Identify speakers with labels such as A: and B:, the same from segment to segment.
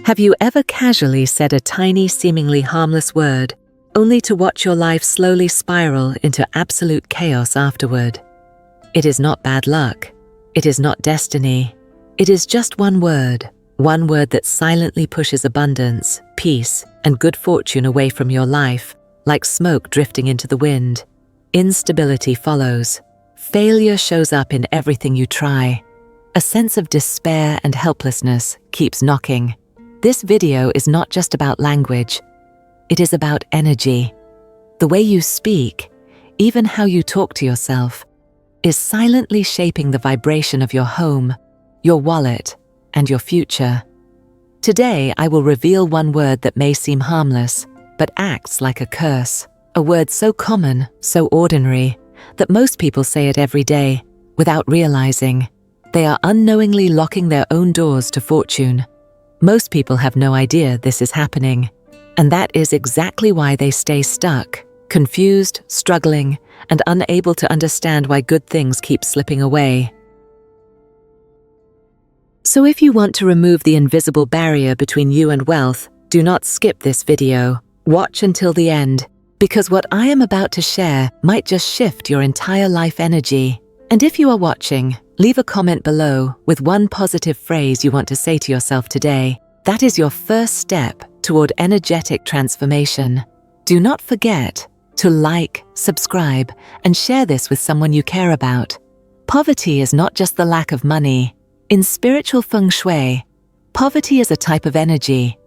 A: Have you ever casually said a tiny, seemingly harmless word, only to watch your life slowly spiral into absolute chaos afterward? It is not bad luck. It is not destiny. It is just one word that silently pushes abundance, peace, and good fortune away from your life, like smoke drifting into the wind. Instability follows. Failure shows up in everything you try. A sense of despair and helplessness keeps knocking. This video is not just about language. It is about energy. The way you speak, even how you talk to yourself, is silently shaping the vibration of your home, your wallet, and your future. Today, I will reveal one word that may seem harmless, but acts like a curse. A word so common, so ordinary, that most people say it every day, without realizing. They are unknowingly locking their own doors to fortune. Most people have no idea this is happening, and that is exactly why they stay stuck, confused, struggling, and unable to understand why good things keep slipping away. So if you want to remove the invisible barrier between you and wealth, do not skip this video. Watch until the end, because what I am about to share might just shift your entire life energy. And if you are watching, leave a comment below with one positive phrase you want to say to yourself today. That is your first step toward energetic transformation. Do not forget to like, subscribe, and share this with someone you care about. Poverty is not just the lack of money. In spiritual feng shui, poverty is a type of energy,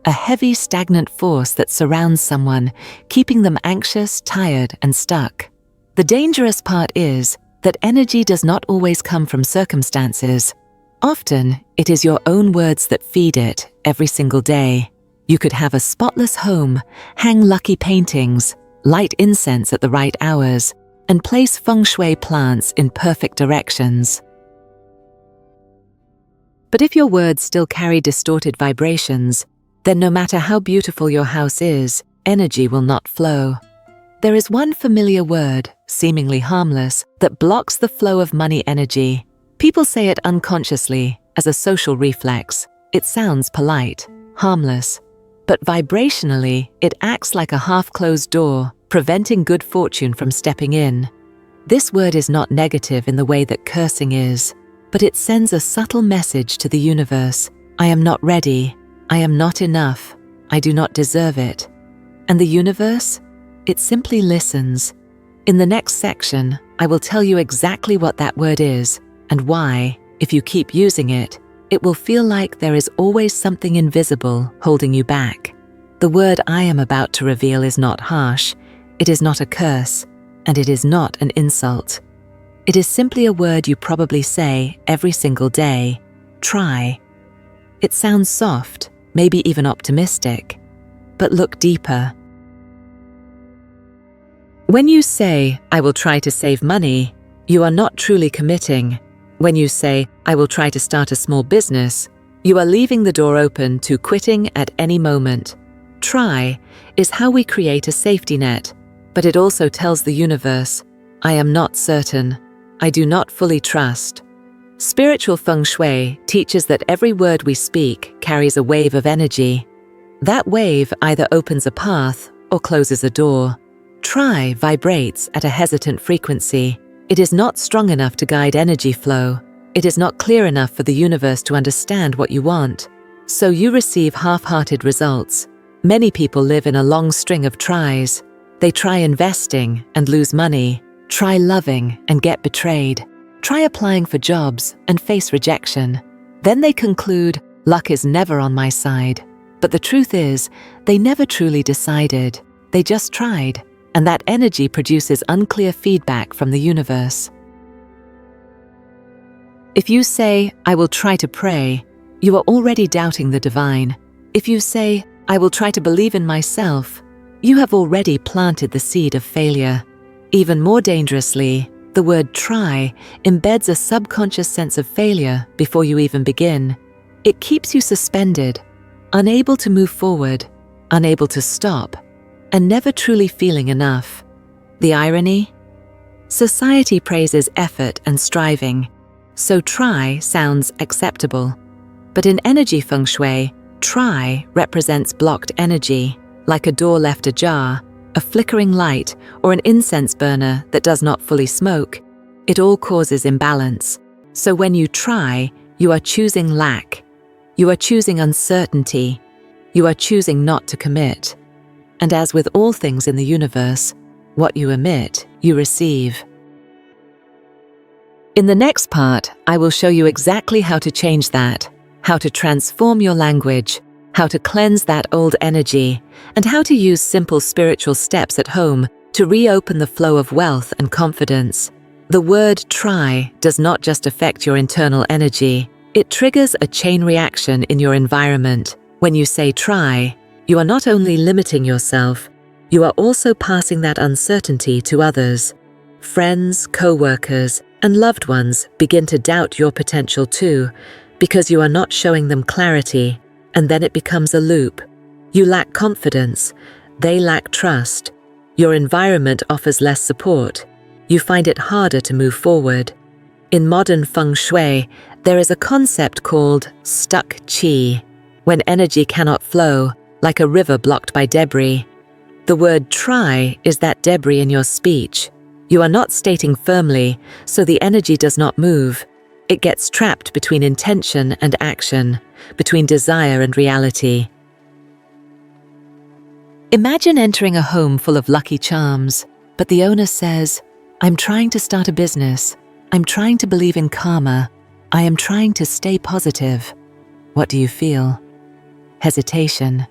A: a heavy, stagnant force that surrounds someone, keeping them anxious, tired, and stuck. The dangerous part is that energy does not always come from circumstances. Often, it is your own words that feed it every single day. You could have a spotless home, hang lucky paintings, light incense at the right hours, and place feng shui plants in perfect directions. But if your words still carry distorted vibrations, then no matter how beautiful your house is, energy will not flow. There is one familiar word, seemingly harmless, that blocks the flow of money energy. People say it unconsciously, as a social reflex. It sounds polite, harmless, but vibrationally, it acts like a half-closed door, preventing good fortune from stepping in. This word is not negative in the way that cursing is, but it sends a subtle message to the universe. I am not ready. I am not enough. I do not deserve it. And the universe? It simply listens. In the next section, I will tell you exactly what that word is and why, if you keep using it, it will feel like there is always something invisible holding you back. The word I am about to reveal is not harsh, it is not a curse, and it is not an insult. It is simply a word you probably say every single day. Try. It sounds soft, maybe even optimistic, but look deeper. When you say, I will try to save money, you are not truly committing. When you say, I will try to start a small business, you are leaving the door open to quitting at any moment. Try is how we create a safety net, but it also tells the universe, I am not certain. I do not fully trust. Spiritual feng shui teaches that every word we speak carries a wave of energy. That wave either opens a path or closes a door. Try vibrates at a hesitant frequency. It is not strong enough to guide energy flow. It is not clear enough for the universe to understand what you want. So you receive half-hearted results. Many people live in a long string of tries. They try investing and lose money, try loving and get betrayed, try applying for jobs and face rejection. Then they conclude, luck is never on my side. But the truth is, they never truly decided. They just tried. And that energy produces unclear feedback from the universe. If you say, I will try to pray, you are already doubting the divine. If you say, I will try to believe in myself, you have already planted the seed of failure. Even more dangerously, the word try embeds a subconscious sense of failure before you even begin. It keeps you suspended, unable to move forward, unable to stop, and never truly feeling enough. The irony? Society praises effort and striving, so try sounds acceptable. But in energy feng shui, Try represents blocked energy, like a door left ajar, a flickering light, or an incense burner that does not fully smoke. It all causes imbalance. So when you try, you are choosing lack. You are choosing uncertainty. You are choosing not to commit. And as with all things in the universe, what you emit, you receive. In the next part, I will show you exactly how to change that, how to transform your language, how to cleanse that old energy, and how to use simple spiritual steps at home to reopen the flow of wealth and confidence. The word try does not just affect your internal energy, it triggers a chain reaction in your environment. When you say try, you are not only limiting yourself, you are also passing that uncertainty to others. Friends, co-workers, and loved ones begin to doubt your potential too, because you are not showing them clarity, and then it becomes a loop. You lack confidence, they lack trust, your environment offers less support, you find it harder to move forward. In modern feng shui, there is a concept called stuck qi, when energy cannot flow, like a river blocked by debris. The word try is that debris in your speech. You are not stating firmly, so the energy does not move. It gets trapped between intention and action, between desire and reality. Imagine entering a home full of lucky charms, but the owner says, "I'm trying to start a business. I'm trying to believe in karma. I am trying to stay positive." What do you feel? Hesitation,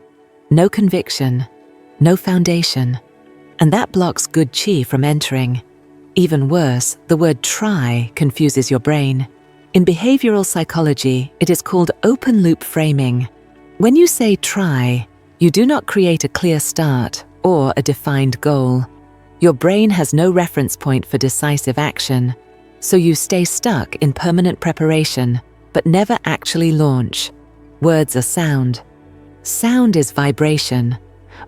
A: no conviction, no foundation, and that blocks good qi from entering. Even worse, the word try confuses your brain. In behavioral psychology, it is called open-loop framing. When you say try, you do not create a clear start or a defined goal. Your brain has no reference point for decisive action, so you stay stuck in permanent preparation, but never actually launch. Words are sound. Sound is vibration.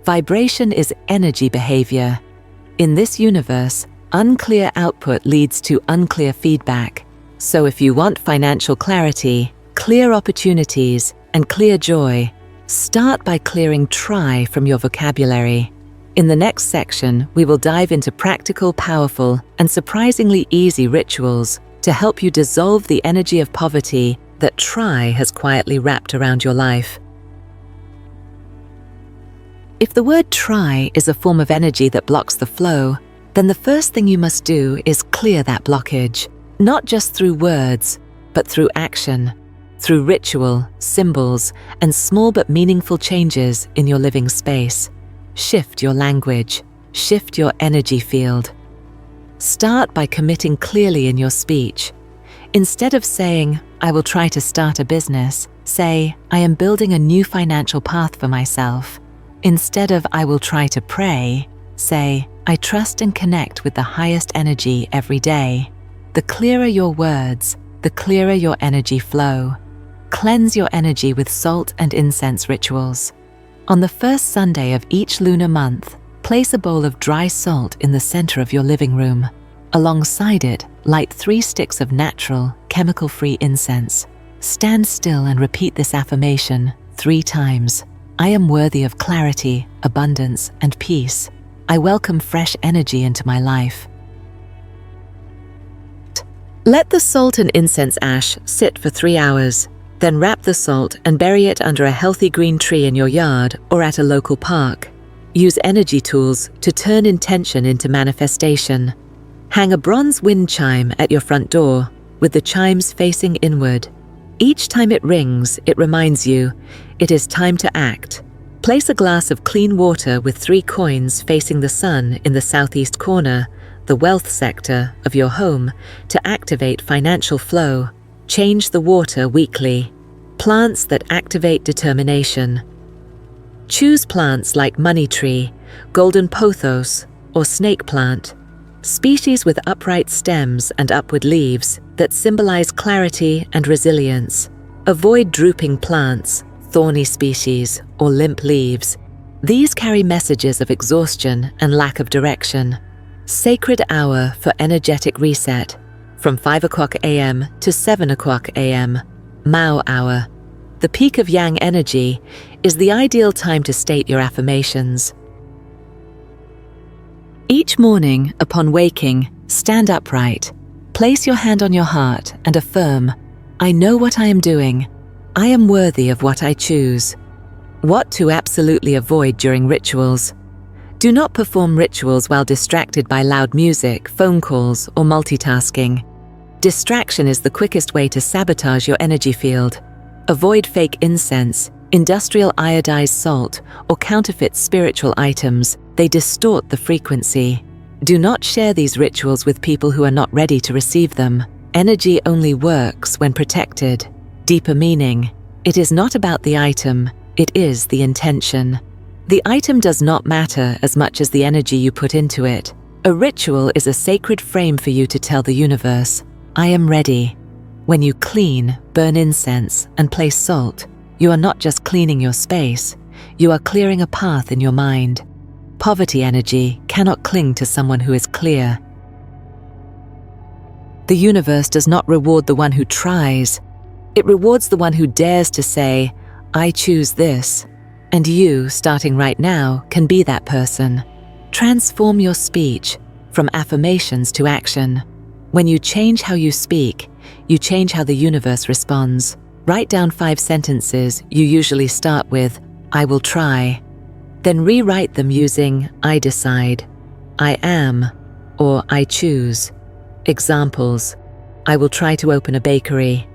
A: Vibration is energy behavior. In this universe, unclear output leads to unclear feedback. So if you want financial clarity, clear opportunities, and clear joy, start by clearing try from your vocabulary. In the next section, we will dive into practical, powerful, and surprisingly easy rituals to help you dissolve the energy of poverty that try has quietly wrapped around your life. If the word try is a form of energy that blocks the flow, then the first thing you must do is clear that blockage, not just through words, but through action, through ritual, symbols, and small but meaningful changes in your living space. Shift your language, shift your energy field. Start by committing clearly in your speech. Instead of saying, "I will try to start a business," say, "I am building a new financial path for myself." Instead of "I will try to pray," say, "I trust and connect with the highest energy every day." The clearer your words, the clearer your energy flow. Cleanse your energy with salt and incense rituals. On the first Sunday of each lunar month, place a bowl of dry salt in the center of your living room. Alongside it, light 3 sticks of natural, chemical-free incense. Stand still and repeat this affirmation 3 times. I am worthy of clarity, abundance, and peace. I welcome fresh energy into my life. Let the salt and incense ash sit for 3 hours. Then wrap the salt and bury it under a healthy green tree in your yard or at a local park. Use energy tools to turn intention into manifestation. Hang a bronze wind chime at your front door, with the chimes facing inward. Each time it rings, it reminds you, it is time to act. Place a glass of clean water with 3 coins facing the sun in the southeast corner, the wealth sector of your home, to activate financial flow. Change the water weekly. Plants that activate determination. Choose plants like money tree, golden pothos, or snake plant. Species with upright stems and upward leaves that symbolize clarity and resilience. Avoid drooping plants, thorny species, or limp leaves. These carry messages of exhaustion and lack of direction. Sacred hour for energetic reset. From 5 o'clock a.m. to 7 o'clock a.m., Mao hour. the peak of yang energy, is the ideal time to state your affirmations. Each morning, upon waking, stand upright. Place your hand on your heart and affirm, "I know what I am doing. I am worthy of what I choose." What to absolutely avoid during rituals. Do not perform rituals while distracted by loud music, phone calls, or multitasking. Distraction is the quickest way to sabotage your energy field. Avoid fake incense, industrial iodized salt, or counterfeit spiritual items. They distort the frequency. Do not share these rituals with people who are not ready to receive them. Energy only works when protected. Deeper meaning. It is not about the item, it is the intention. The item does not matter as much as the energy you put into it. A ritual is a sacred frame for you to tell the universe, "I am ready." When you clean, burn incense, and place salt, you are not just cleaning your space, you are clearing a path in your mind. Poverty energy cannot cling to someone who is clear. The universe does not reward the one who tries. It rewards the one who dares to say, "I choose this." And you, starting right now, can be that person. Transform your speech from affirmations to action. When you change how you speak, you change how the universe responds. Write down 5 sentences you usually start with, "I will try." Then rewrite them using "I decide," "I am," or "I choose." Examples: I will try to open a bakery.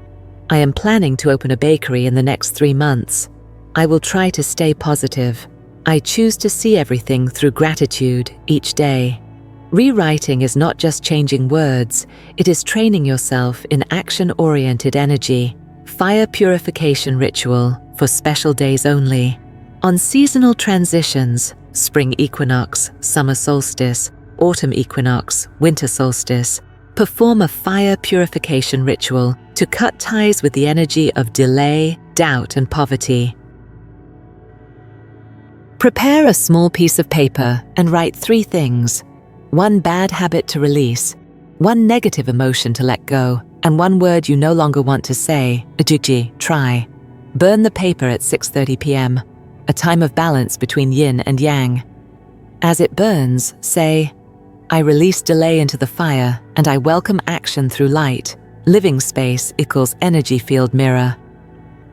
A: I am planning to open a bakery in the next 3 months. I will try to stay positive. I choose to see everything through gratitude each day. Rewriting is not just changing words, it is training yourself in action-oriented energy. Fire purification ritual for special days only. On seasonal transitions, spring equinox, summer solstice, autumn equinox, winter solstice, perform a fire purification ritual to cut ties with the energy of delay, doubt, and poverty. Prepare a small piece of paper and write 3 things. 1 bad habit to release, 1 negative emotion to let go, and 1 word you no longer want to say, try. Burn the paper at 6:30 p.m., a time of balance between yin and yang. As it burns, say, "I release delay into the fire, and I welcome action through light." Living space equals energy field mirror.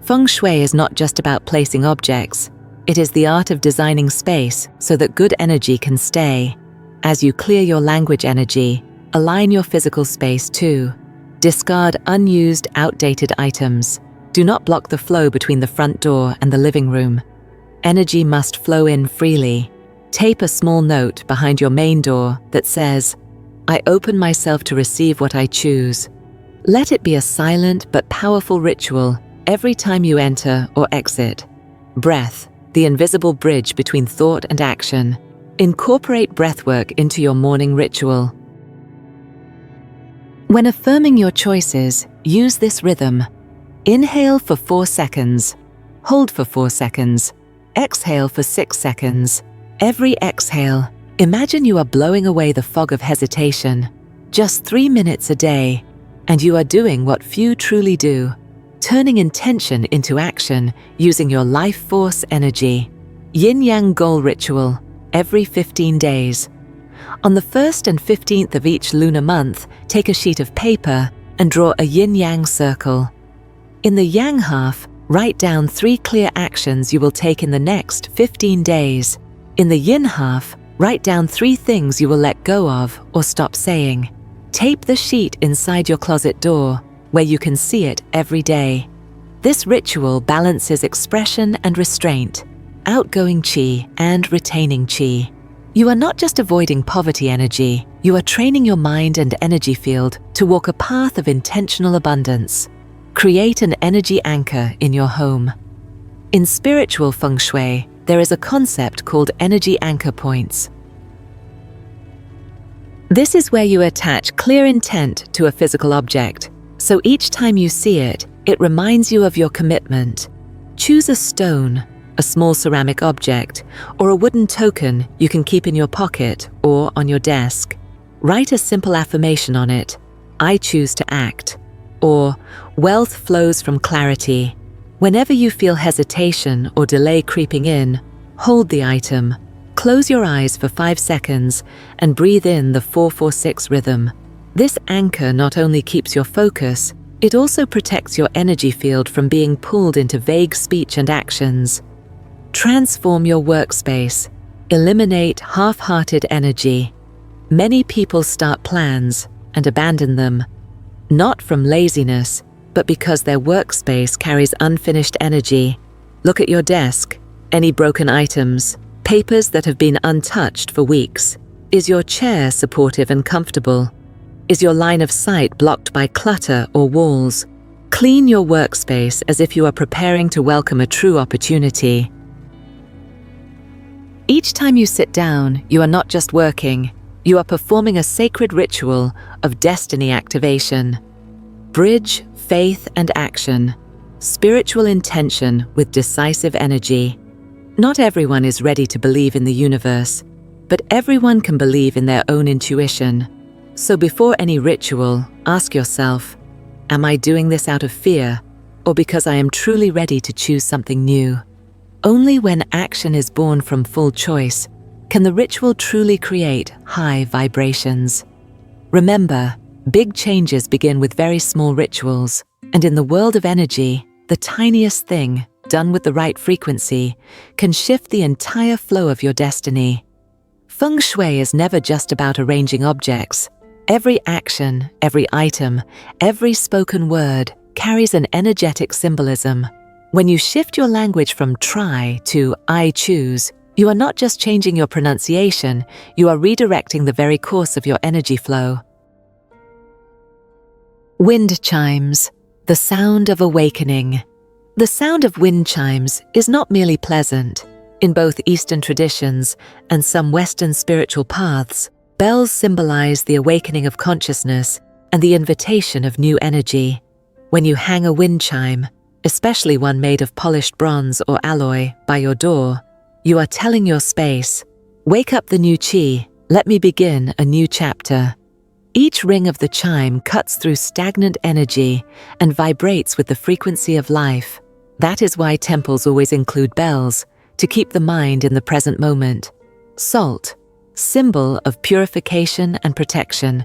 A: Feng shui is not just about placing objects. It is the art of designing space so that good energy can stay. As you clear your language energy, align your physical space too. Discard unused, outdated items. Do not block the flow between the front door and the living room. Energy must flow in freely. Tape a small note behind your main door that says, "I open myself to receive what I choose." Let it be a silent but powerful ritual every time you enter or exit. Breath, the invisible bridge between thought and action. Incorporate breathwork into your morning ritual. When affirming your choices, use this rhythm. Inhale for 4 seconds. Hold for 4 seconds. Exhale for 6 seconds. Every exhale, imagine you are blowing away the fog of hesitation. Just 3 minutes a day, and you are doing what few truly do. Turning intention into action using your life force energy. Yin-yang goal ritual, every 15 days. On the 1st and 15th of each lunar month, take a sheet of paper and draw a yin-yang circle. In the yang half, write down 3 clear actions you will take in the next 15 days. In the yin half, write down 3 things you will let go of or stop saying. Tape the sheet inside your closet door, where you can see it every day. This ritual balances expression and restraint, outgoing qi and retaining qi. You are not just avoiding poverty energy, you are training your mind and energy field to walk a path of intentional abundance. Create an energy anchor in your home. In spiritual feng shui, there is a concept called energy anchor points. This is where you attach clear intent to a physical object, so each time you see it, it reminds you of your commitment. Choose a stone, a small ceramic object, or a wooden token you can keep in your pocket or on your desk. Write a simple affirmation on it. "I choose to act," or "Wealth flows from clarity." Whenever you feel hesitation or delay creeping in, hold the item, close your eyes for 5 seconds, and breathe in the 4-4-6 rhythm. This anchor not only keeps your focus, it also protects your energy field from being pulled into vague speech and actions. Transform your workspace. Eliminate half-hearted energy. Many people start plans and abandon them, not from laziness, but because their workspace carries unfinished energy. Look at your desk. Any broken items, papers that have been untouched for weeks. Is your chair supportive and comfortable? Is your line of sight blocked by clutter or walls? Clean your workspace as if you are preparing to welcome a true opportunity. Each time you sit down, you are not just working, you are performing a sacred ritual of destiny activation. Bridge faith and action, spiritual intention with decisive energy. Not everyone is ready to believe in the universe, but everyone can believe in their own intuition. So before any ritual, ask yourself, am I doing this out of fear, or because I am truly ready to choose something new? Only when action is born from full choice can the ritual truly create high vibrations. Remember, big changes begin with very small rituals, and in the world of energy, the tiniest thing, done with the right frequency, can shift the entire flow of your destiny. Feng shui is never just about arranging objects. Every action, every item, every spoken word carries an energetic symbolism. When you shift your language from try to I choose, you are not just changing your pronunciation, you are redirecting the very course of your energy flow. Wind chimes, the sound of awakening. The sound of wind chimes is not merely pleasant. In both Eastern traditions and some Western spiritual paths, bells symbolize the awakening of consciousness and the invitation of new energy. When you hang a wind chime, especially one made of polished bronze or alloy, by your door, you are telling your space, wake up the new chi, let me begin a new chapter. Each ring of the chime cuts through stagnant energy and vibrates with the frequency of life. That is why temples always include bells, to keep the mind in the present moment. Salt, symbol of purification and protection.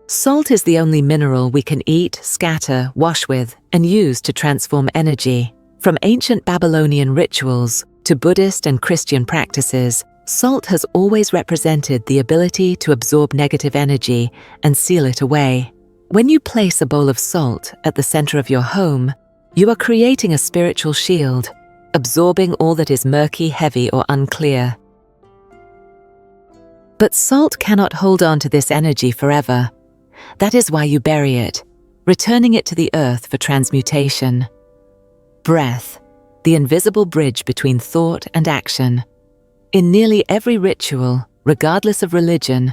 A: Salt is the only mineral we can eat, scatter, wash with, and use to transform energy. From ancient Babylonian rituals to Buddhist and Christian practices, salt has always represented the ability to absorb negative energy and seal it away. When you place a bowl of salt at the center of your home, you are creating a spiritual shield, absorbing all that is murky, heavy, or unclear. But salt cannot hold on to this energy forever. That is why you bury it, returning it to the earth for transmutation. Breath, the invisible bridge between thought and action. In nearly every ritual, regardless of religion,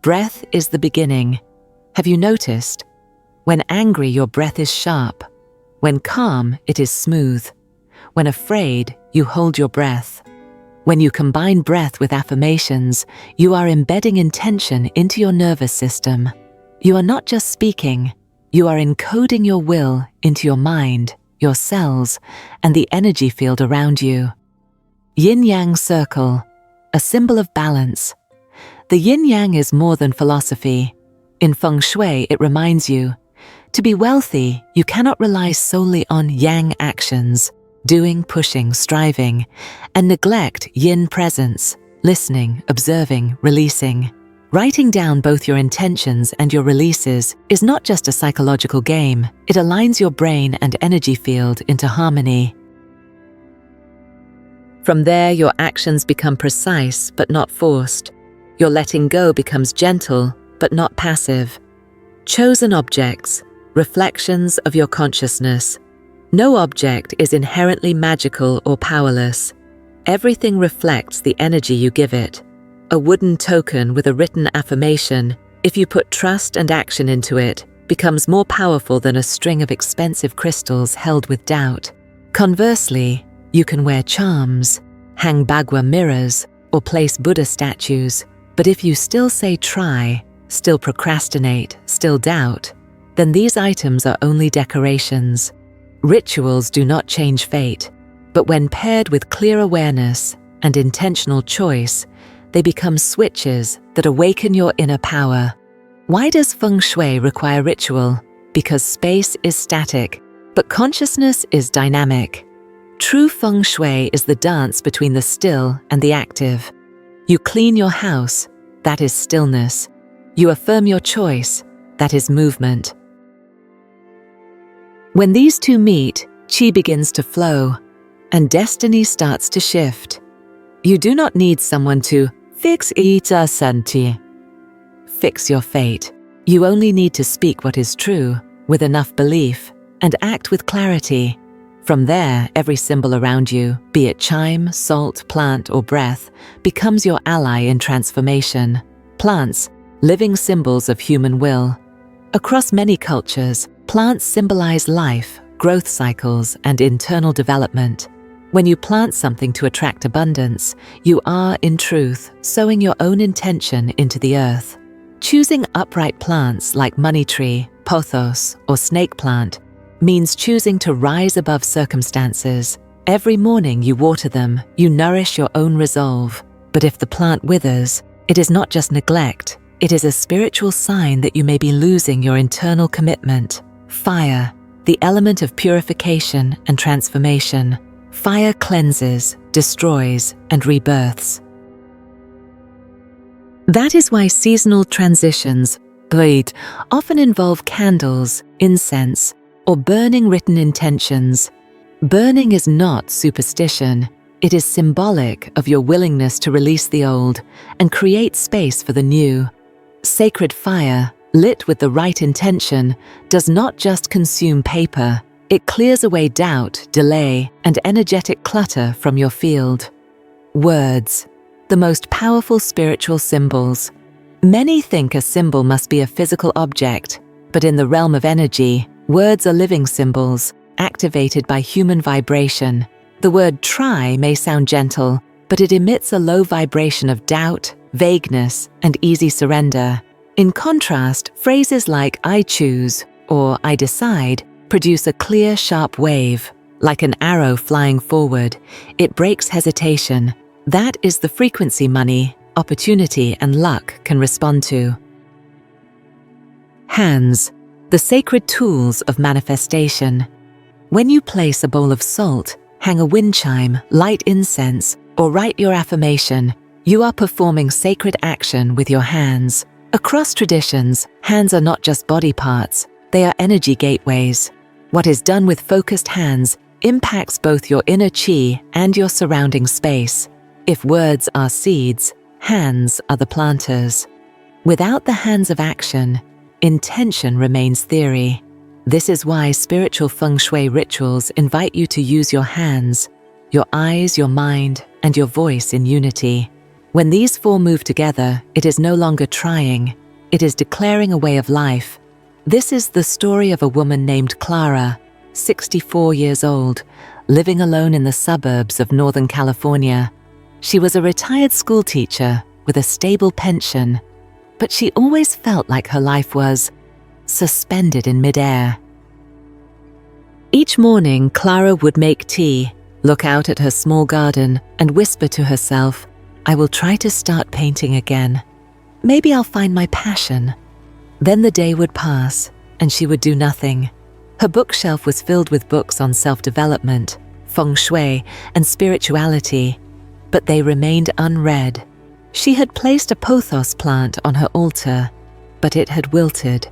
A: breath is the beginning. Have you noticed? When angry, your breath is sharp. When calm, it is smooth. When afraid, you hold your breath. When you combine breath with affirmations, you are embedding intention into your nervous system. You are not just speaking, you are encoding your will into your mind, your cells, and the energy field around you. Yin-yang circle, a symbol of balance. The yin-yang is more than philosophy. In feng shui, it reminds you, to be wealthy, you cannot rely solely on yang actions, doing, pushing, striving, and neglect yin presence, listening, observing, releasing. Writing down both your intentions and your releases is not just a psychological game, it aligns your brain and energy field into harmony. From there, your actions become precise but not forced. Your letting go becomes gentle but not passive. Chosen objects, reflections of your consciousness. No object is inherently magical or powerless. Everything reflects the energy you give it. A wooden token with a written affirmation, if you put trust and action into it, becomes more powerful than a string of expensive crystals held with doubt. Conversely, you can wear charms, hang Bagua mirrors, or place Buddha statues, but if you still say try, still procrastinate, still doubt, then these items are only decorations. Rituals do not change fate, but when paired with clear awareness and intentional choice, they become switches that awaken your inner power. Why does feng shui require ritual? Because space is static, but consciousness is dynamic. True feng shui is the dance between the still and the active. You clean your house, that is stillness. You affirm your choice, that is movement. When these two meet, qi begins to flow, and destiny starts to shift. You do not need someone to fix your fate. You only need to speak what is true, with enough belief, and act with clarity. From there, every symbol around you, be it chime, salt, plant, or breath, becomes your ally in transformation. Plants, living symbols of human will. Across many cultures, plants symbolize life, growth cycles, and internal development. When you plant something to attract abundance, you are, in truth, sowing your own intention into the earth. Choosing upright plants like money tree, pothos, or snake plant means choosing to rise above circumstances. Every morning you water them, you nourish your own resolve. But if the plant withers, it is not just neglect, it is a spiritual sign that you may be losing your internal commitment. Fire, the element of purification and transformation. Fire cleanses, destroys, and rebirths. That is why seasonal transitions, often involve candles, incense, or burning written intentions. Burning is not superstition. It is symbolic of your willingness to release the old and create space for the new. Sacred fire, lit with the right intention, does not just consume paper. It clears away doubt, delay, and energetic clutter from your field. Words, the most powerful spiritual symbols. Many think a symbol must be a physical object, but in the realm of energy, words are living symbols, activated by human vibration. The word try may sound gentle, but it emits a low vibration of doubt, vagueness, and easy surrender. In contrast, phrases like I choose or I decide produce a clear, sharp wave. Like an arrow flying forward, it breaks hesitation. That is the frequency money, opportunity, and luck can respond to. Hands, the sacred tools of manifestation. When you place a bowl of salt, hang a wind chime, light incense, or write your affirmation, you are performing sacred action with your hands. Across traditions, hands are not just body parts, they are energy gateways. What is done with focused hands impacts both your inner qi and your surrounding space. If words are seeds, hands are the planters. Without the hands of action, intention remains theory. This is why spiritual feng shui rituals invite you to use your hands, your eyes, your mind, and your voice in unity. When these four move together, it is no longer trying, it is declaring a way of life. This is the story of a woman named Clara, 64 years old, living alone in the suburbs of Northern California. She was a retired schoolteacher with a stable pension, but she always felt like her life was suspended in midair. Each morning, Clara would make tea, look out at her small garden, and whisper to herself, I will try to start painting again. Maybe I'll find my passion. Then the day would pass, and she would do nothing. Her bookshelf was filled with books on self-development, feng shui, and spirituality, but they remained unread. She had placed a pothos plant on her altar, but it had wilted.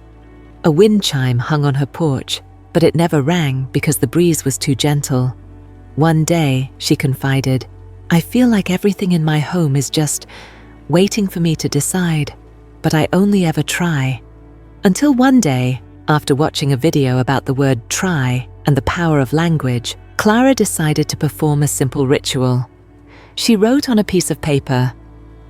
A: A wind chime hung on her porch, but it never rang because the breeze was too gentle. One day, she confided, I feel like everything in my home is just waiting for me to decide, but I only ever try. Until one day, after watching a video about the word try and the power of language, Clara decided to perform a simple ritual. She wrote on a piece of paper,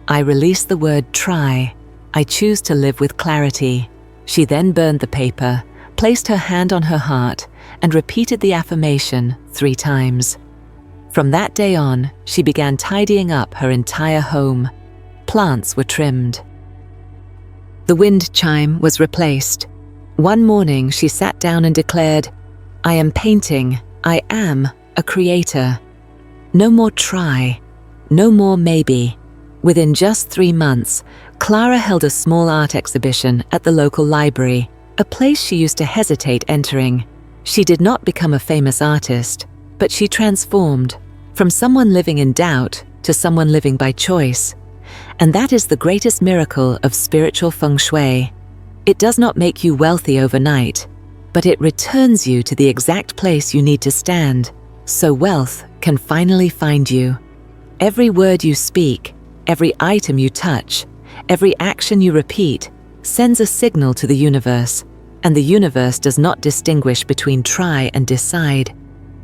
A: I release the word try. I choose to live with clarity. She then burned the paper, placed her hand on her heart, and repeated the affirmation 3 times. From that day on, she began tidying up her entire home. Plants were trimmed. The wind chime was replaced. One morning, she sat down and declared, I am painting. I am a creator. No more try. No more maybe. Within just 3 months, Clara held a small art exhibition at the local library, a place she used to hesitate entering. She did not become a famous artist, but she transformed from someone living in doubt to someone living by choice. And that is the greatest miracle of spiritual feng shui. It does not make you wealthy overnight, but it returns you to the exact place you need to stand, so wealth can finally find you. Every word you speak, every item you touch, every action you repeat sends a signal to the universe, and the universe does not distinguish between try and decide.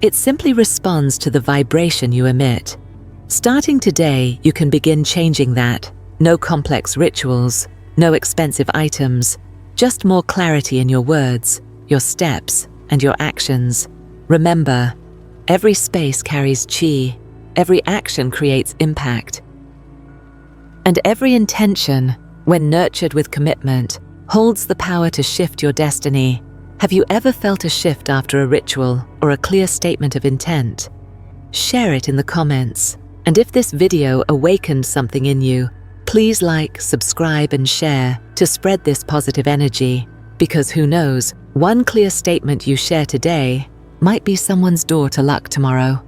A: It simply responds to the vibration you emit. Starting today, you can begin changing that. No complex rituals, no expensive items, just more clarity in your words, your steps, and your actions. Remember, every space carries chi, every action creates impact. And every intention, when nurtured with commitment, holds the power to shift your destiny. Have you ever felt a shift after a ritual or a clear statement of intent? Share it in the comments. And if this video awakened something in you, please like, subscribe, and share to spread this positive energy. Because who knows, one clear statement you share today might be someone's door to luck tomorrow.